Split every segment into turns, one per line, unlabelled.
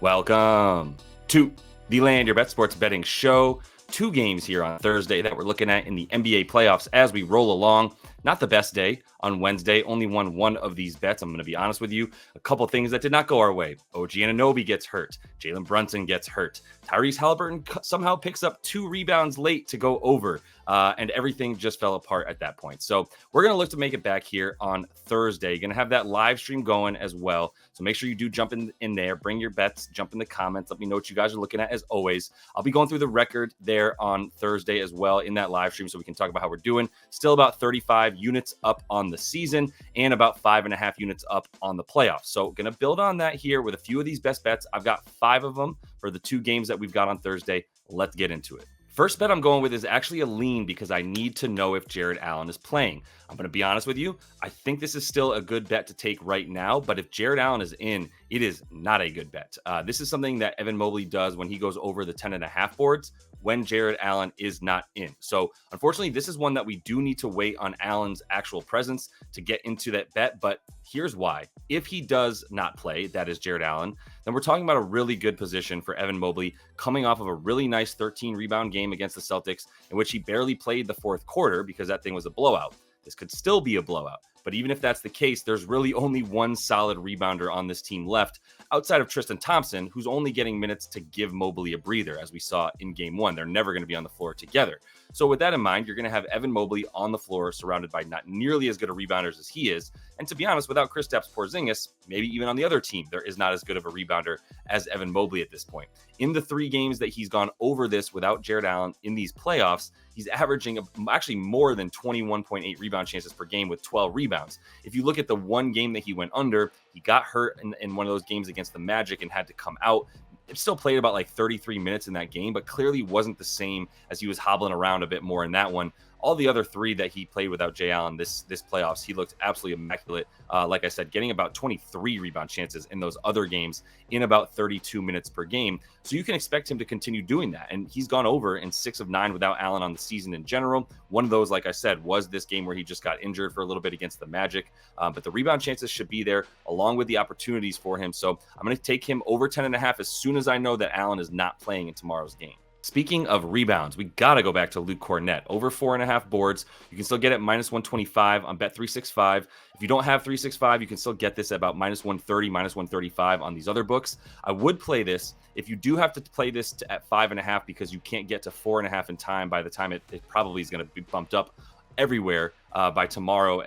Welcome to the Land Your Bet Sports Betting Show. 2 games here on Thursday that we're looking at in the NBA playoffs as we roll along. Not the best day on Wednesday. Only won one of these bets. I'm going to be honest with you. A couple things that did not go our way. OG Anunoby gets hurt. Jalen Brunson gets hurt. Tyrese Halliburton somehow picks up 2 rebounds late to go over. And everything just fell apart at that point. So we're going to look to make it back here on Thursday. You're going to have that live stream going as well. So make sure you do jump in there. Bring your bets. Jump in the comments. Let me know what you guys are looking at as always. I'll be going through the record there on Thursday as well in that live stream so we can talk about how we're doing. Still about 35 units up on the season and about 5.5 units up on the playoffs. So going to build on that here with a few of these best bets. I've got 5 of them for the 2 games that we've got on Thursday. Let's get into it. First bet I'm going with is actually a lean because I need to know if Jarrett Allen is playing. I'm going to be honest with you. I think this is still a good bet to take right now, but if Jarrett Allen is in, it is not a good bet. This is something that Evan Mobley does when he goes over the 10.5 boards when Jarrett Allen is not in. So unfortunately, this is one that we do need to wait on Allen's actual presence to get into that bet, but here's why. If he does not play, that is Jarrett Allen, then we're talking about a really good position for Evan Mobley coming off of a really nice 13 rebound game against the Celtics in which he barely played the fourth quarter because that thing was a blowout. This could still be a blowout. But even if that's the case, there's really only one solid rebounder on this team left outside of Tristan Thompson, who's only getting minutes to give Mobley a breather, as we saw in game 1. They're never going to be on the floor together. So with that in mind, you're going to have Evan Mobley on the floor surrounded by not nearly as good of rebounders as he is. And to be honest, without Kristaps Porzingis, maybe even on the other team, there is not as good of a rebounder as Evan Mobley at this point. In the 3 games that he's gone over this without Jarrett Allen in these playoffs, he's averaging actually more than 21.8 rebound chances per game with 12 rebounds. If you look at the one game that he went under, he got hurt in one of those games against the Magic and had to come out. It still played about like 33 minutes in that game, but clearly wasn't the same as he was hobbling around a bit more in that one. All the other 3 that he played without Jay Allen this playoffs, he looked absolutely immaculate. Like I said, getting about 23 rebound chances in those other games in about 32 minutes per game. So you can expect him to continue doing that. And he's gone over in 6 of 9 without Allen on the season in general. One of those, like I said, was this game where he just got injured for a little bit against the Magic. But the rebound chances should be there along with the opportunities for him. So I'm going to take him over 10.5 as soon as I know that Allen is not playing in tomorrow's game. Speaking of rebounds, we got to go back to Luke Cornette. Over 4.5 boards. You can still get it minus 125 on Bet365. If you don't have 365, you can still get this at about minus 130, minus 135 on these other books. I would play this. If you do have to play this at 5.5 because you can't get to 4.5 in time by the time it probably is going to be bumped up everywhere by tomorrow,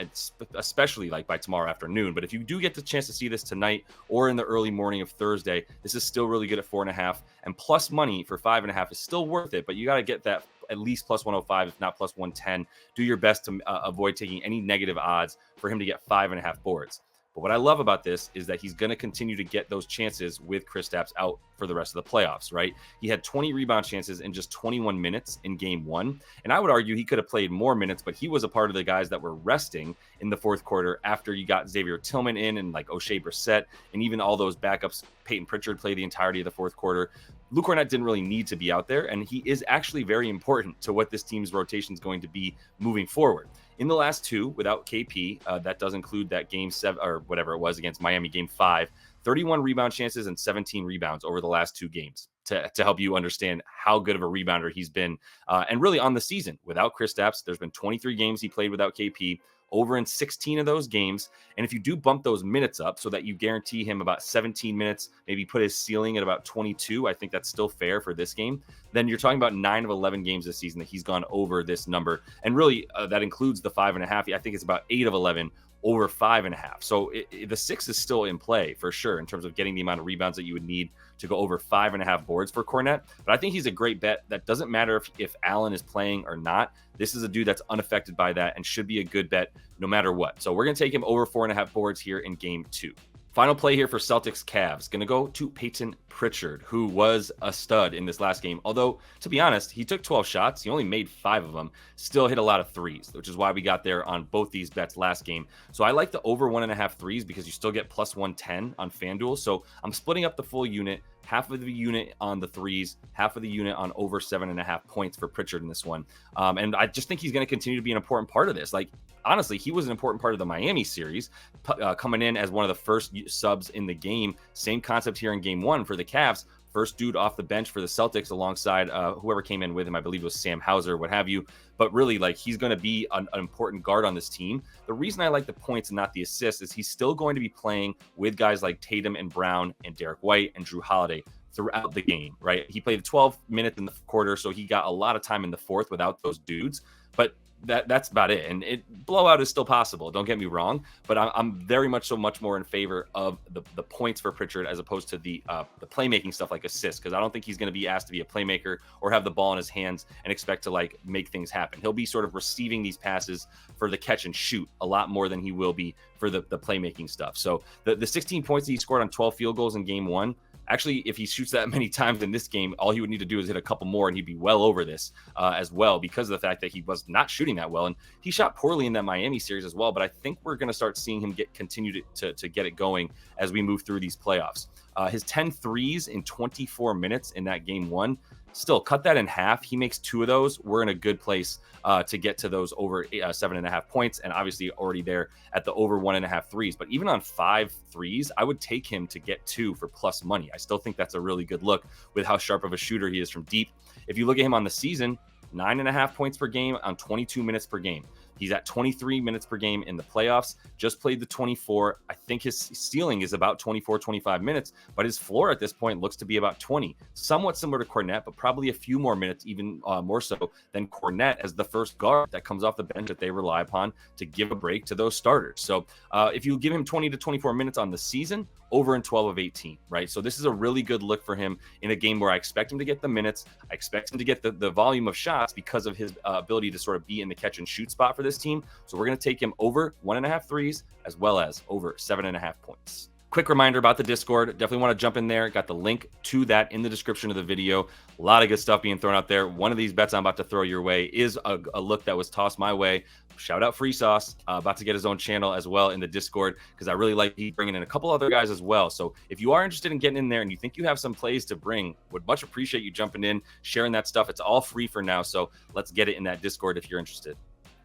especially like by tomorrow afternoon. But if you do get the chance to see this tonight or in the early morning of Thursday, this is still really good at 4.5, and plus money for 5.5 is still worth it. But you got to get that at least plus 105, if not plus 110. Do your best to avoid taking any negative odds for him to get 5.5 boards. But what I love about this is that he's going to continue to get those chances with Kristaps out for the rest of the playoffs, right? He had 20 rebound chances in just 21 minutes in game 1. And I would argue he could have played more minutes, but he was a part of the guys that were resting in the fourth quarter after you got Xavier Tillman in and like O'Shea Brissett and even all those backups. Peyton Pritchard played the entirety of the fourth quarter. Luke Cornette didn't really need to be out there, and he is actually very important to what this team's rotation is going to be moving forward. In the last 2, without KP, that does include that game 7 or whatever it was against Miami, game 5, 31 rebound chances and 17 rebounds over the last 2 games to help you understand how good of a rebounder he's been. And really on the season, without Kristaps, there's been 23 games he played without KP, over in 16 of those games. And if you do bump those minutes up so that you guarantee him about 17 minutes, maybe put his ceiling at about 22, I think that's still fair for this game, then you're talking about 9 of 11 games this season that he's gone over this number. And really that includes the 5.5. I think it's about 8 of 11 over 5.5. So the 6 is still in play for sure in terms of getting the amount of rebounds that you would need to go over 5.5 boards for Cornette. But I think he's a great bet. That doesn't matter if Allen is playing or not. This is a dude that's unaffected by that and should be a good bet no matter what. So we're going to take him over 4.5 boards here in game 2. Final play here for Celtics Cavs. Going to go to Peyton Pritchard, who was a stud in this last game. Although, to be honest, he took 12 shots. He only made 5 of them. Still hit a lot of threes, which is why we got there on both these bets last game. So I like the over 1.5 threes because you still get plus 110 on FanDuel. So I'm splitting up the full unit. Half of the unit on the threes, half of the unit on over 7.5 points for Pritchard in this one. And I just think he's going to continue to be an important part of this. Like, honestly, he was an important part of the Miami series, coming in as one of the first subs in the game. Same concept here in game 1 for the Cavs. First dude off the bench for the Celtics alongside whoever came in with him. I believe it was Sam Hauser, what have you. But really, like, he's going to be an important guard on this team. The reason I like the points and not the assists is he's still going to be playing with guys like Tatum and Brown and Derek White and Drew Holiday throughout the game, right? He played 12 minutes in the quarter, so he got a lot of time in the fourth without those dudes. But that's about it. And blowout is still possible, don't get me wrong, but I'm very much more in favor of the points for Pritchard as opposed to the playmaking stuff like assists, because I don't think he's going to be asked to be a playmaker or have the ball in his hands and expect to like make things happen. He'll be sort of receiving these passes for the catch and shoot a lot more than he will be for the playmaking stuff. So the 16 points that he scored on 12 field goals in game 1, actually, if he shoots that many times in this game, all he would need to do is hit a couple more and he'd be well over this as well, because of the fact that he was not shooting that well. And he shot poorly in that Miami series as well, but I think we're going to start seeing him continue to get it going as we move through these playoffs. His 10 threes in 24 minutes in that game 1, still cut that in half. He makes 2 of those. We're in a good place to get to those over 7.5 points, and obviously already there at the over 1.5 threes. But even on 5 threes, I would take him to get 2 for plus money. I still think that's a really good look with how sharp of a shooter he is from deep. If you look at him on the season, 9.5 points per game on 22 minutes per game. He's at 23 minutes per game in the playoffs, just played the 24. I think his ceiling is about 24, 25 minutes, but his floor at this point looks to be about 20. Somewhat similar to Cornette, but probably a few more minutes, even more so than Cornette as the first guard that comes off the bench that they rely upon to give a break to those starters. So if you give him 20 to 24 minutes on the season, over in 12 of 18, right? So this is a really good look for him in a game where I expect him to get the minutes. I expect him to get the volume of shots because of his ability to sort of be in the catch and shoot spot for this team. So we're going to take him over 1.5 threes as well as over 7.5 points. Quick reminder about the Discord. Definitely want to jump in there. Got the link to that in the description of the video. A lot of good stuff being thrown out there. One of these bets I'm about to throw your way is a look that was tossed my way. Shout out Free Sauce, about to get his own channel as well in the Discord, because I really like he bringing in a couple other guys as well. So if you are interested in getting in there and you think you have some plays to bring, would much appreciate you jumping in, sharing that stuff. It's all free for now, so let's get it in that Discord if you're interested.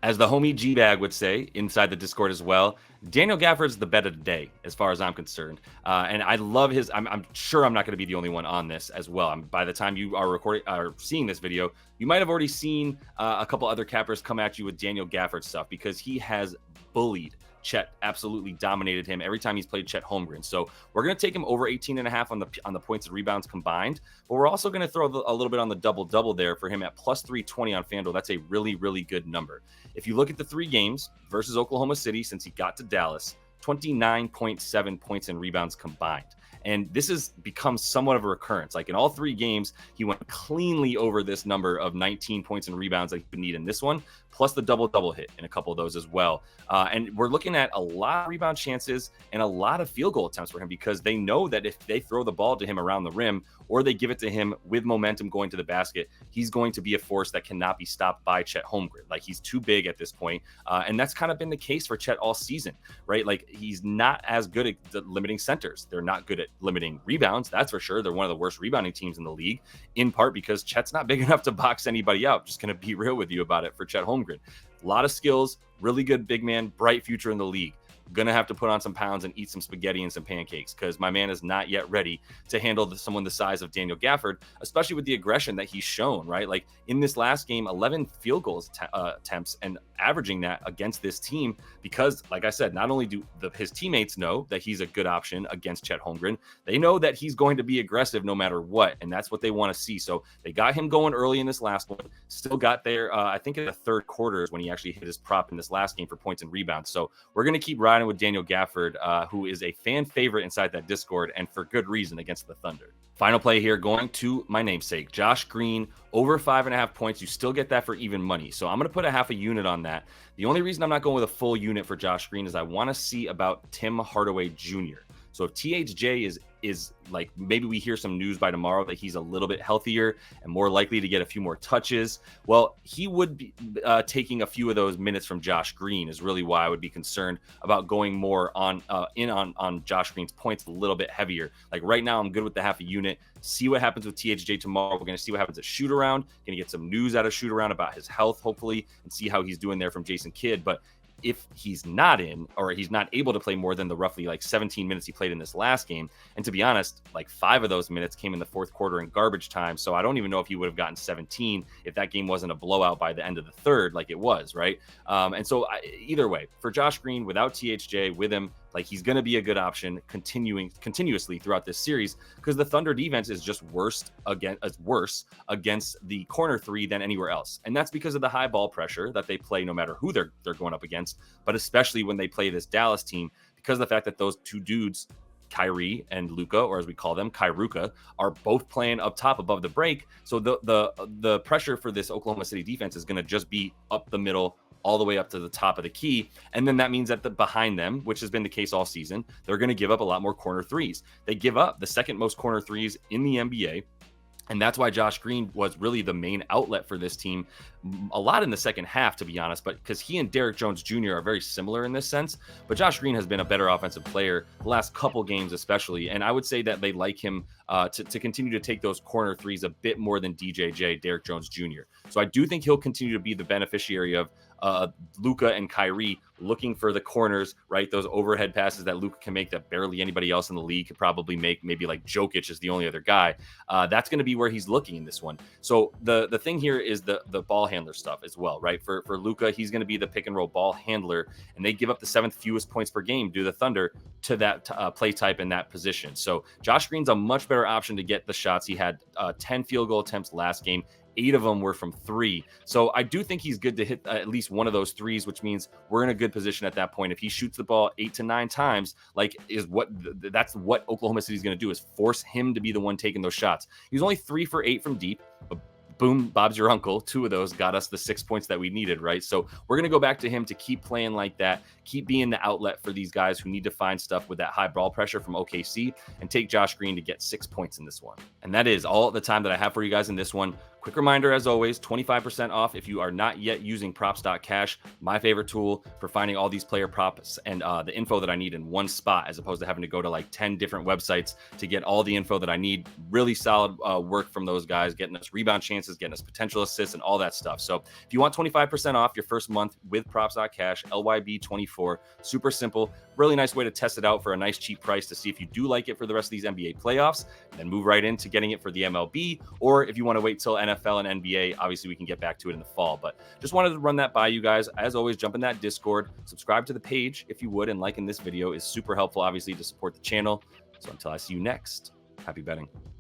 As the homie G-Bag would say inside the Discord as well, Daniel Gafford's the bet of the day as far as I'm concerned. And I love his, I'm sure I'm not going to be the only one on this as well. By the time you are recording or seeing this video, you might have already seen a couple other cappers come at you with Daniel Gafford stuff, because he has bullied Chet, absolutely dominated him every time he's played Chet Holmgren. So we're going to take him over 18.5 on the points and rebounds combined, but we're also going to throw a little bit on the double-double there for him at plus 320 on FanDuel. That's a really, really good number. If you look at the 3 games versus Oklahoma City since he got to Dallas, 29.7 points and rebounds combined. And this has become somewhat of a recurrence. Like in all 3 games, he went cleanly over this number of 19 points and rebounds that he would need in this one, plus the double-double hit in a couple of those as well. And we're looking at a lot of rebound chances and a lot of field goal attempts for him, because they know that if they throw the ball to him around the rim or they give it to him with momentum going to the basket, he's going to be a force that cannot be stopped by Chet Holmgren. Like, he's too big at this point. And that's kind of been the case for Chet all season, right? Like, he's not as good at limiting centers. They're not good at limiting rebounds. That's for sure. They're one of the worst rebounding teams in the league, in part because Chet's not big enough to box anybody out. Just going to be real with you about it for Chet Holmgren. A lot of skills, really good big man, bright future in the league. Gonna have to put on some pounds and eat some spaghetti and some pancakes, because my man is not yet ready to handle someone the size of Daniel Gafford, especially with the aggression that he's shown, right? Like in this last game, 11 field goals attempts, and averaging that against this team, because like I said, not only do his teammates know that he's a good option against Chet Holmgren, they know that he's going to be aggressive no matter what, and that's what they want to see. So they got him going early in this last one, still got there, I think in the third quarter is when he actually hit his prop in this last game for points and rebounds. So we're going to keep riding with Daniel Gafford, who is a fan favorite inside that Discord, and for good reason against the Thunder. Final play here, going to my namesake, Josh Green, over 5.5 points. You still get that for even money. So I'm going to put a half a unit on that. The only reason I'm not going with a full unit for Josh Green is I want to see about Tim Hardaway Jr. So if THJ is like, maybe we hear some news by tomorrow that he's a little bit healthier and more likely to get a few more touches, well, he would be taking a few of those minutes from Josh Green, is really why I would be concerned about going more on Josh Green's points a little bit heavier. Like right now, I'm good with the half a unit. See what happens with THJ tomorrow. We're going to see what happens at shoot around. Going to get some news out of shoot around about his health, hopefully, and see how he's doing there from Jason Kidd. But if he's not in, or he's not able to play more than the roughly like 17 minutes he played in this last game. And to be honest, like 5 of those minutes came in the fourth quarter in garbage time. So I don't even know if he would have gotten 17 if that game wasn't a blowout by the end of the third, like it was, right? And so either way, for Josh Green, without THJ, with him, like he's going to be a good option continuously throughout this series, because the Thunder defense is just worse against the corner three than anywhere else. And that's because of the high ball pressure that they play no matter who they're going up against, but especially when they play this Dallas team, because of the fact that those two dudes, Kyrie and Luka, or as we call them, Kyruka, are both playing up top above the break. So the pressure for this Oklahoma City defense is going to just be up the middle, all the way up to the top of the key. And then that means that behind them, which has been the case all season, they're going to give up a lot more corner threes. They give up the second most corner threes in the NBA. And that's why Josh Green was really the main outlet for this team a lot in the second half, to be honest, but because he and Derrick Jones Jr. are very similar in this sense. But Josh Green has been a better offensive player the last couple games, especially. And I would say that they like him to continue to take those corner threes a bit more than DJJ, Derrick Jones Jr. So I do think he'll continue to be the beneficiary of Luka and Kyrie looking for the corners, right? Those overhead passes that Luka can make that barely anybody else in the league could probably make. Maybe like Jokic is the only other guy. That's going to be where he's looking in this one. So the thing here is the ball handler stuff as well, right? For Luka, he's going to be the pick and roll ball handler, and they give up the 7th fewest points per game due to the Thunder to that play type in that position. So Josh Green's a much better option to get the shots. He had 10 field goal attempts last game. 8 of them were from 3. So I do think he's good to hit at least one of those threes, which means we're in a good position at that point. If he shoots the ball 8 to 9 times, that's what Oklahoma City is going to do, is force him to be the one taking those shots. He was only 3 for 8 from deep, but boom, Bob's your uncle. 2 of those got us the 6 points that we needed, right? So we're going to go back to him to keep playing like that, keep being the outlet for these guys who need to find stuff with that high ball pressure from OKC, and take Josh Green to get 6 points in this one. And that is all the time that I have for you guys in this one. Quick reminder, as always, 25% off if you are not yet using props.cash, my favorite tool for finding all these player props and the info that I need in one spot, as opposed to having to go to like 10 different websites to get all the info that I need. Really solid work from those guys, getting us rebound chances, getting us potential assists, and all that stuff. So if you want 25% off your first month with props.cash, LYB24, super simple, really nice way to test it out for a nice cheap price to see if you do like it for the rest of these NBA playoffs, and then move right into getting it for the MLB. Or if you want to wait till NFL and NBA, obviously we can get back to it in the fall. But just wanted to run that by you guys. As always, jump in that Discord, subscribe to the page if you would, and liking this video is super helpful, obviously, to support the channel. So until I see you next, happy betting.